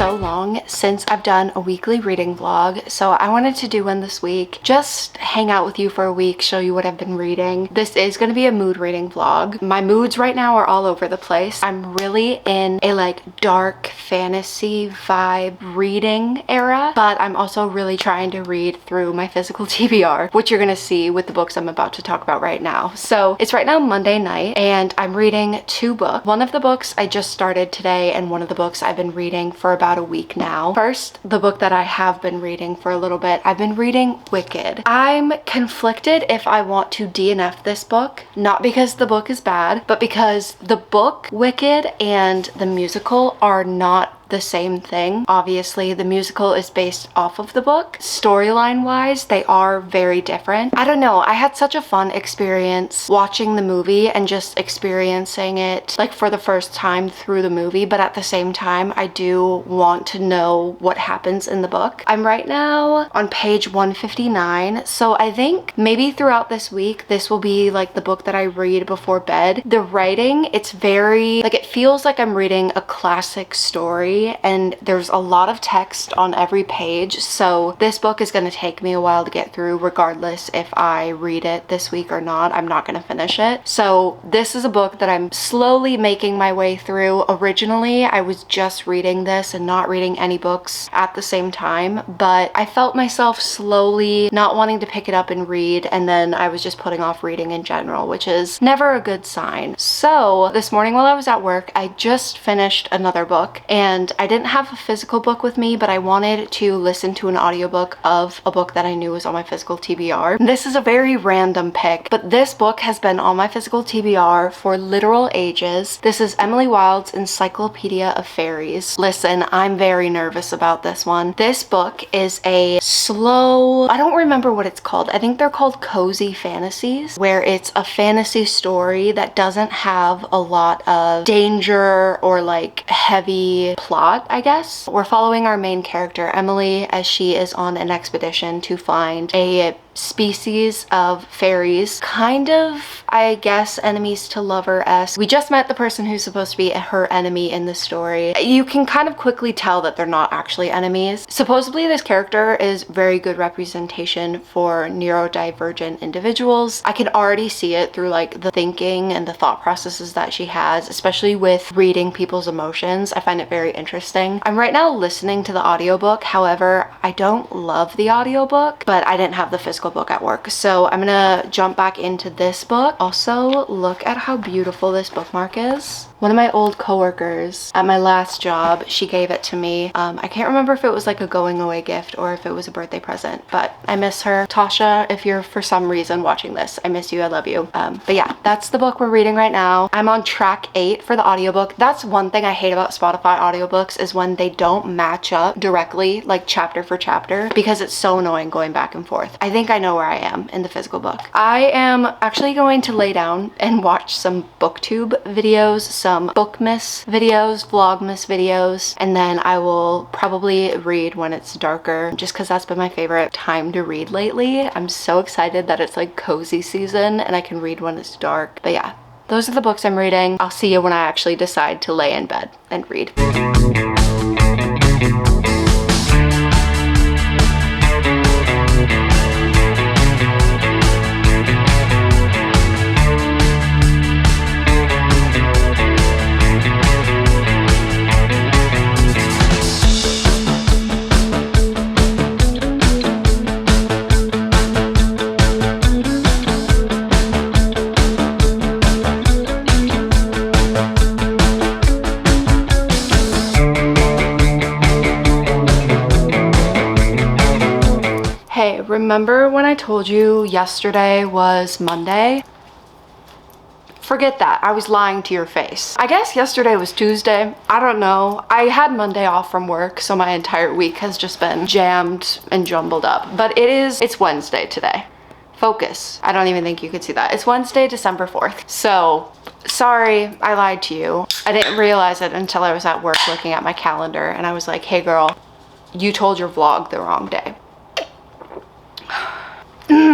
so long since I've done a weekly reading vlog, so I wanted to do one this week. Just hang out with you for a week, show you what I've been reading. This is going to be a mood reading vlog. My moods right now are all over the place. I'm really in a like dark fantasy vibe reading era, but I'm also really trying to read through my physical TBR, which you're going to see with the books I'm about to talk about right now. So it's right now Monday night and I'm reading two books. One of the books I just started today and one of the books I've been reading for about a week now. First, the book that I have been reading for a little bit, I've been reading Wicked. I'm conflicted if I want to DNF this book, not because the book is bad, but because the book Wicked and the musical are not the same thing. Obviously, the musical is based off of the book. Storyline wise, they are very different. I don't know, I had such a fun experience watching the movie and just experiencing it like for the first time through the movie, but at the same time, I do want to know what happens in the book. I'm right now on page 159, so I think maybe throughout this week, this will be like the book that I read before bed. The writing, it's very, like it feels like I'm reading a classic story and there's a lot of text on every page, so this book is going to take me a while to get through regardless if I read it this week or not. I'm not going to finish it. So this is a book that I'm slowly making my way through. Originally I was just reading this and not reading any books at the same time, but I felt myself slowly not wanting to pick it up and read, and then I was just putting off reading in general, which is never a good sign. So this morning while I was at work, I just finished another book, and I didn't have a physical book with me, but I wanted to listen to an audiobook of a book that I knew was on my physical TBR. This is a very random pick, but this book has been on my physical TBR for literal ages. This is Emily Wilde's Encyclopedia of Fairies. Listen, I'm very nervous about this one. This book is a slow, I don't remember what it's called. I think they're called cozy fantasies, where it's a fantasy story that doesn't have a lot of danger or like heavy plot, I guess. We're following our main character, Emily, as she is on an expedition to find a species of fairies, kind of, I guess, enemies to lover-esque. We just met the person who's supposed to be her enemy in the story. You can kind of quickly tell that they're not actually enemies. Supposedly this character is very good representation for neurodivergent individuals. I can already see it through like the thinking and the thought processes that she has, especially with reading people's emotions. I find it very interesting. I'm right now listening to the audiobook. However, I don't love the audiobook, but I didn't have the physical book at work, so I'm gonna jump back into this book. Also, look at how beautiful this bookmark is. One of my old coworkers at my last job, she gave it to me. I can't remember if it was like a going away gift or if it was a birthday present, but I miss her. Tasha, if you're for some reason watching this, I miss you, I love you. But yeah, that's the book we're reading right now. I'm on track 8 for the audiobook. That's one thing I hate about Spotify audiobooks, is when they don't match up directly, like chapter for chapter, because it's so annoying going back and forth. I think I know where I am in the physical book. I am actually going to lay down and watch some booktube videos, some bookmas videos, vlogmas videos, and then I will probably read when it's darker, just because that's been my favorite time to read lately. I'm so excited that it's like cozy season and I can read when it's dark. But yeah, those are the books I'm reading. I'll see you when I actually decide to lay in bed and read. Remember when I told you yesterday was Monday? Forget that. I was lying to your face. I guess yesterday was Tuesday. I don't know. I had Monday off from work, so my entire week has just been jammed and jumbled up. But it's Wednesday today. Focus. I don't even think you could see that. It's Wednesday, December 4th. So, sorry, I lied to you. I didn't realize it until I was at work looking at my calendar and I was like, hey girl, you told your vlog the wrong day.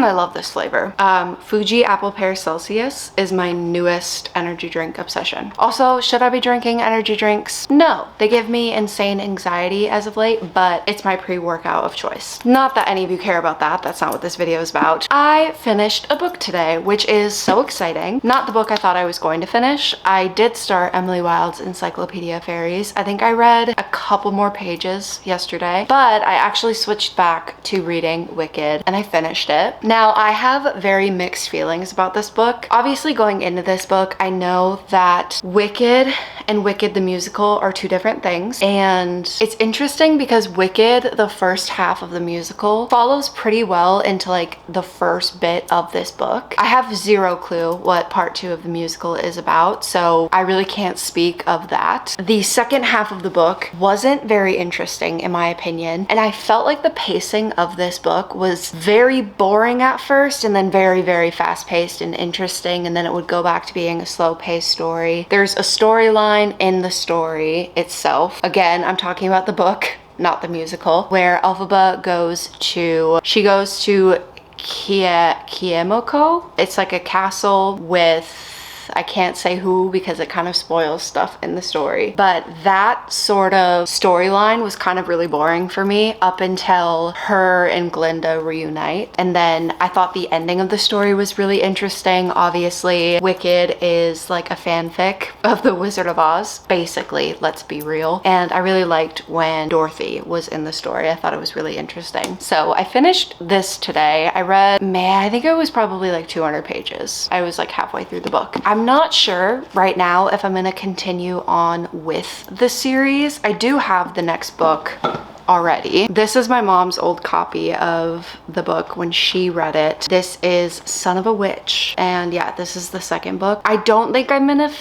I love this flavor. Fuji Apple Pear Celsius is my newest energy drink obsession. Also, should I be drinking energy drinks? No, they give me insane anxiety as of late, but it's my pre-workout of choice. Not that any of you care about that. That's not what this video is about. I finished a book today, which is so exciting. Not the book I thought I was going to finish. I did start Emily Wilde's Encyclopedia of Fairies. I think I read a couple more pages yesterday, but I actually switched back to reading Wicked and I finished it. Now, I have very mixed feelings about this book. Obviously, going into this book, I know that Wicked and Wicked the musical are two different things, and it's interesting because Wicked, the first half of the musical, follows pretty well into like the first bit of this book. I have zero clue what part 2 of the musical is about, so I really can't speak of that. The second half of the book wasn't very interesting in my opinion, and I felt like the pacing of this book was very boring at first and then very, very fast-paced and interesting, and then it would go back to being a slow-paced story. There's a storyline in the story itself. Again, I'm talking about the book, not the musical, where Elphaba goes to Kiemoko. It's like a castle with, I can't say who because it kind of spoils stuff in the story, but that sort of storyline was kind of really boring for me up until her and Glinda reunite. And then I thought the ending of the story was really interesting. Obviously, Wicked is like a fanfic of The Wizard of Oz, basically, let's be real. And I really liked when Dorothy was in the story. I thought it was really interesting. So I finished this today. I read, I think it was probably like 200 pages. I was like halfway through the book. I'm not sure right now if I'm gonna continue on with the series. I do have the next book already. This is my mom's old copy of the book when she read it. This is Son of a Witch, and yeah, this is the second book. I don't think I'm gonna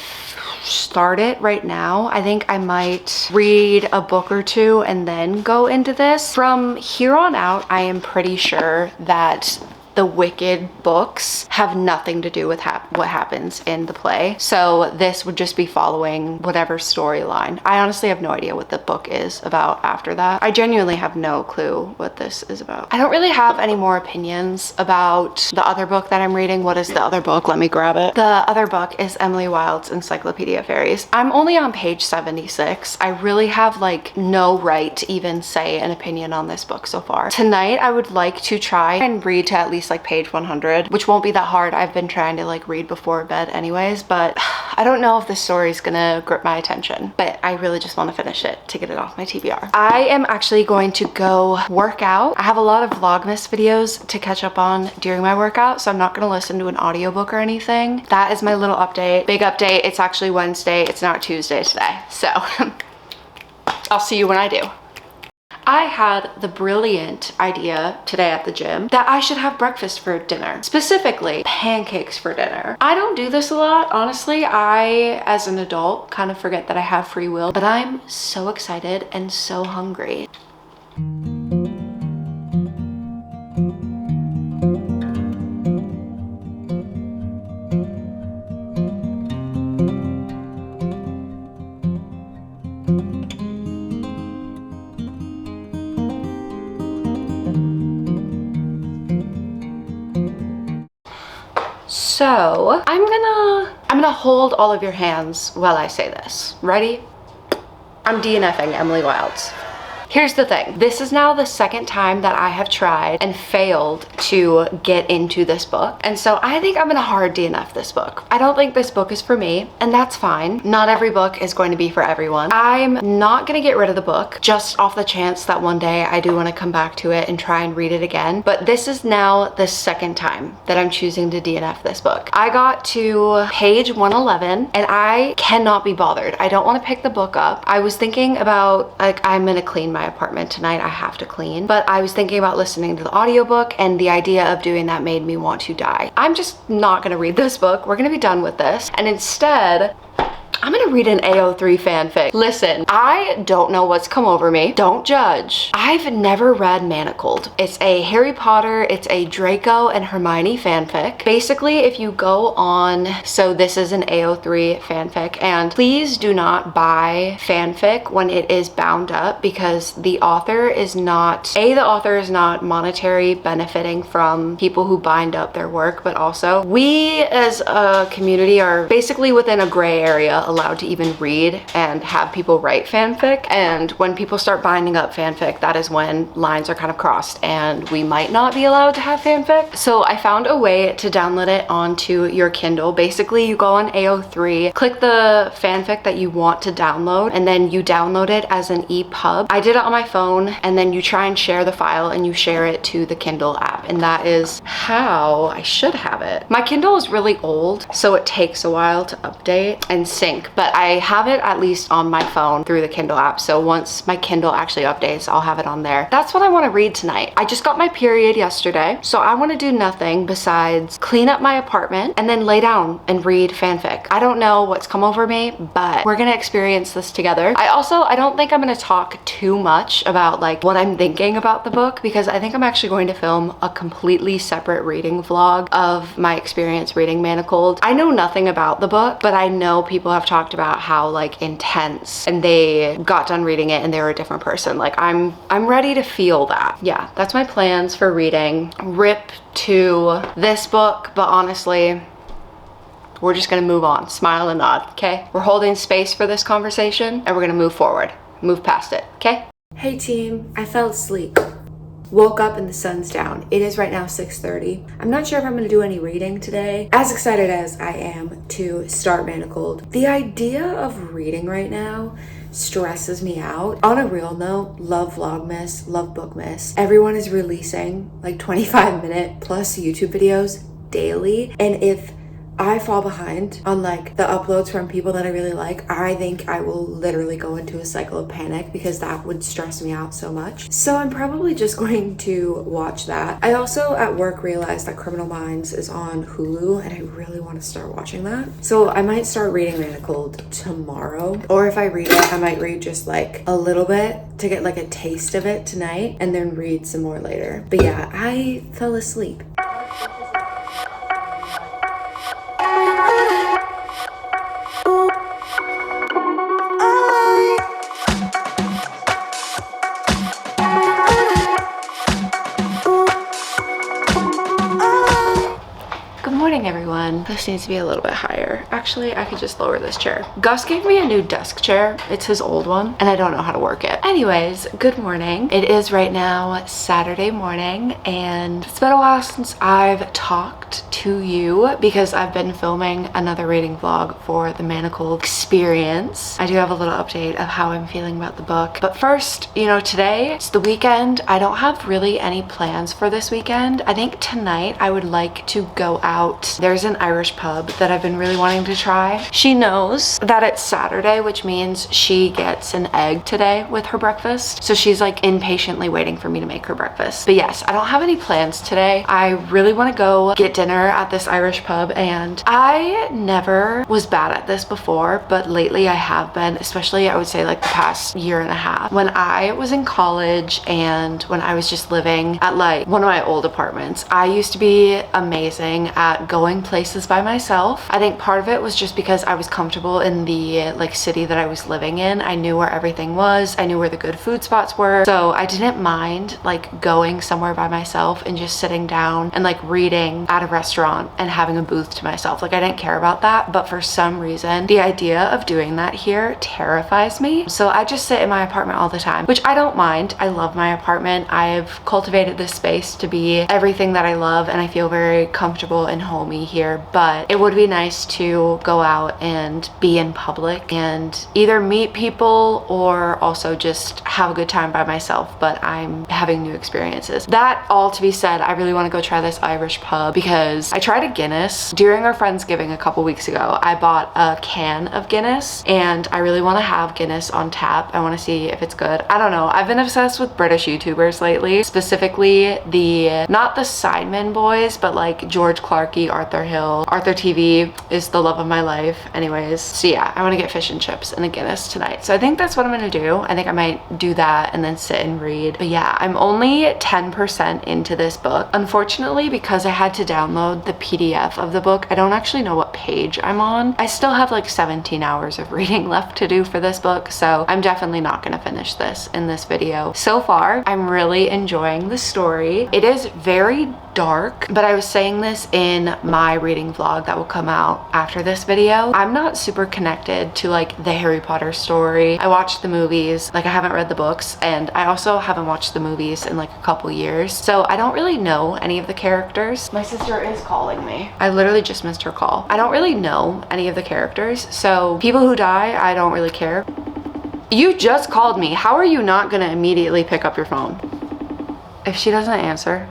start it right now. I think I might read a book or two and then go into this. From here on out, I am pretty sure that the Wicked books have nothing to do with what happens in the play. So this would just be following whatever storyline. I honestly have no idea what the book is about after that. I genuinely have no clue what this is about. I don't really have any more opinions about the other book that I'm reading. What is the other book? Let me grab it. The other book is Emily Wilde's Encyclopedia of Fairies. I'm only on page 76. I really have like no right to even say an opinion on this book so far. Tonight, I would like to try and read to at least like page 100, which won't be that hard. I've been trying to like read before bed anyways, but I don't know if this story is gonna grip my attention, but I really just want to finish it to get it off my TBR. I am actually going to go work out. I have a lot of Vlogmas videos to catch up on during my workout, so I'm not gonna listen to an audiobook or anything. That is my little update. Big update, it's actually Wednesday, it's not Tuesday today, so I'll see you when I do. I had the brilliant idea today at the gym that I should have breakfast for dinner, specifically pancakes for dinner. I don't do this a lot, honestly. I, as an adult, kind of forget that I have free will, but I'm so excited and so hungry. So I'm gonna hold all of your hands while I say this. Ready? I'm DNFing Emily Wilde's. Here's the thing. This is now the second time that I have tried and failed to get into this book. And so I think I'm gonna hard DNF this book. I don't think this book is for me, and that's fine. Not every book is going to be for everyone. I'm not gonna get rid of the book just off the chance that one day I do wanna come back to it and try and read it again. But this is now the second time that I'm choosing to DNF this book. I got to page 111 and I cannot be bothered. I don't wanna pick the book up. I was thinking about, like, I'm gonna clean my apartment tonight. I have to clean, but I was thinking about listening to the audiobook, and the idea of doing that made me want to die. I'm just not gonna read this book. We're gonna be done with this, and instead I'm gonna read an a03 fanfic. Listen, I don't know what's come over me. Don't judge. I've never read Manacled. It's a Harry Potter, it's a Draco and Hermione fanfic. Basically, if you go on, so this is an a03 fanfic, and please do not buy fanfic when it is bound up, because the author is not, the author is not monetary benefiting from people who bind up their work, but also we as a community are basically within a gray area allowed to even read and have people write fanfic. And when people start binding up fanfic, that is when lines are kind of crossed and we might not be allowed to have fanfic. So I found a way to download it onto your Kindle. Basically, you go on a03, click the fanfic that you want to download, and then you download it as an EPUB. I did it on my phone, and then you try and share the file and you share it to the Kindle app, and that is how I should have it. My Kindle is really old, so it takes a while to update and sync, but I have it at least on my phone through the Kindle app, so once my Kindle actually updates, I'll have it on there. That's what I want to read tonight. I just got my period yesterday, so I want to do nothing besides clean up my apartment and then lay down and read fanfic. I don't know what's come over me, but we're gonna experience this together. I don't think I'm gonna talk too much about like what I'm thinking about the book, because I think I'm actually going to film a completely separate reading vlog of my experience reading Manacled. I know nothing about the book, but I know people have talked about how like intense, and they got done reading it and they were a different person. Like I'm ready to feel that. Yeah, that's my plans for reading. Rip to this book, but honestly, we're just gonna move on, smile and nod, okay? We're holding space for this conversation and we're gonna move forward, move past it, okay? Hey team, I fell asleep. Woke up and the sun's down. It is right now 6:30. I'm not sure if I'm gonna do any reading today. As excited as I am to start Manacled, the idea of reading right now stresses me out. On a real note, love Vlogmas, love Bookmas. Everyone is releasing like 25-minute plus YouTube videos daily, and if I fall behind on like the uploads from people that I really like, I think I will literally go into a cycle of panic, because that would stress me out so much. So I'm probably just going to watch that. I also at work realized that Criminal Minds is on Hulu, and I really want to start watching that. So I might start reading Manacled tomorrow, or if I read it, I might read just like a little bit to get like a taste of it tonight and then read some more later. But yeah, I fell asleep. Everyone, this needs to be a little bit higher. Actually, I could just lower this chair. Gus gave me a new desk chair. It's his old one, and I don't know how to work it. Anyways, good morning. It is right now Saturday morning, and it's been a while since I've talked to you because I've been filming another reading vlog for the Manacled experience. I do have a little update of how I'm feeling about the book. But first, you know, today it's the weekend. I don't have really any plans for this weekend. I think tonight I would like to go out. There's an Irish pub that I've been really wanting to try. She knows that it's Saturday, which means she gets an egg today with her breakfast. So she's like impatiently waiting for me to make her breakfast. But yes, I don't have any plans today. I really want to go get dinner at this Irish pub, and I never was bad at this before, but lately I have been, especially I would say like the past year and a half. When I was in college and when I was just living at like one of my old apartments, I used to be amazing at going places by myself. I think part of it was just because I was comfortable in the like city that I was living in. I knew where everything was. I knew where the good food spots were. So I didn't mind like going somewhere by myself and just sitting down and like reading at a restaurant and having a booth to myself. Like I didn't care about that, but for some reason the idea of doing that here terrifies me. So I just sit in my apartment all the time, which I don't mind. I love my apartment. I've cultivated this space to be everything that I love, and I feel very comfortable and homey here, but it would be nice to go out and be in public and either meet people or also just have a good time by myself, but I'm having new experiences. That all to be said, I really want to go try this Irish pub because I tried a Guinness during our Friendsgiving a couple weeks ago. I bought a can of Guinness and I really want to have Guinness on tap. I want to see if it's good. I don't know. I've been obsessed with British YouTubers lately, specifically not the Sidemen boys, but like George Clarkey, Arthur Hill, world. Arthur TV is the love of my life. Anyways, so yeah, I want to get fish and chips and a Guinness tonight. So I think that's what I'm gonna do. I think I might do that and then sit and read. But yeah, I'm only 10% into this book. Unfortunately, because I had to download the PDF of the book, I don't actually know what page I'm on. I still have like 17 hours of reading left to do for this book, so I'm definitely not gonna finish this in this video. So far, I'm really enjoying the story. It is very dark, but I was saying this in my reading vlog that will come out after this video. I'm not super connected to like the Harry Potter story. I watched the movies, like I haven't read the books, and I also haven't watched the movies in like a couple years, so I don't really know any of the characters. My sister is calling me. I literally just missed her call. I don't really know any of the characters, so people who die, I don't really care. You just called me. How are you not gonna immediately pick up your phone? If she doesn't answer.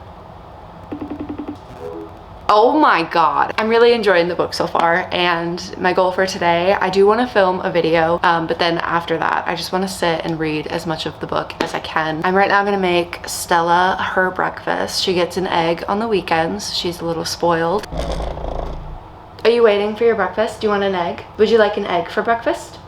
Oh my god. I'm really enjoying the book so far, and my goal for today, I do want to film a video, but then after that, I just want to sit and read as much of the book as I can. I'm right now gonna make Stella her breakfast. She gets an egg on the weekends. She's a little spoiled. Are you waiting for your breakfast? Do you want an egg? Would you like an egg for breakfast?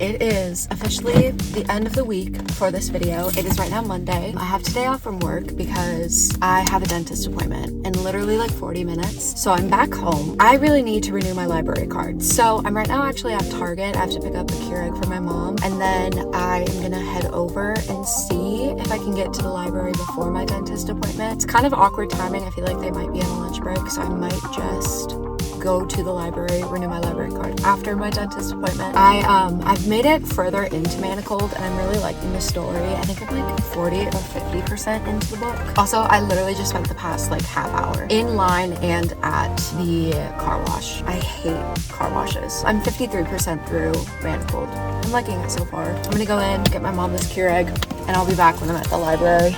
It is officially the end of the week for this video. It is right now Monday. I have today off from work because I have a dentist appointment in literally like 40 minutes. So I'm back home. I really need to renew my library card. So I'm right now actually at Target. I have to pick up a Keurig for my mom, and then I am gonna head over and see if I can get to the library before my dentist appointment. It's kind of awkward timing. I feel like they might be on a lunch break, so I might just go to the library, renew my library card after my dentist appointment. I've made it further into Manacled, and I'm really liking the story. I think I'm like 40 or 50% into the book. Also, I literally just spent the past like half hour in line and at the car wash. I hate car washes. I'm 53% through Manacled. I'm liking it so far. I'm gonna go in, get my mom this Keurig, and I'll be back when I'm at the library.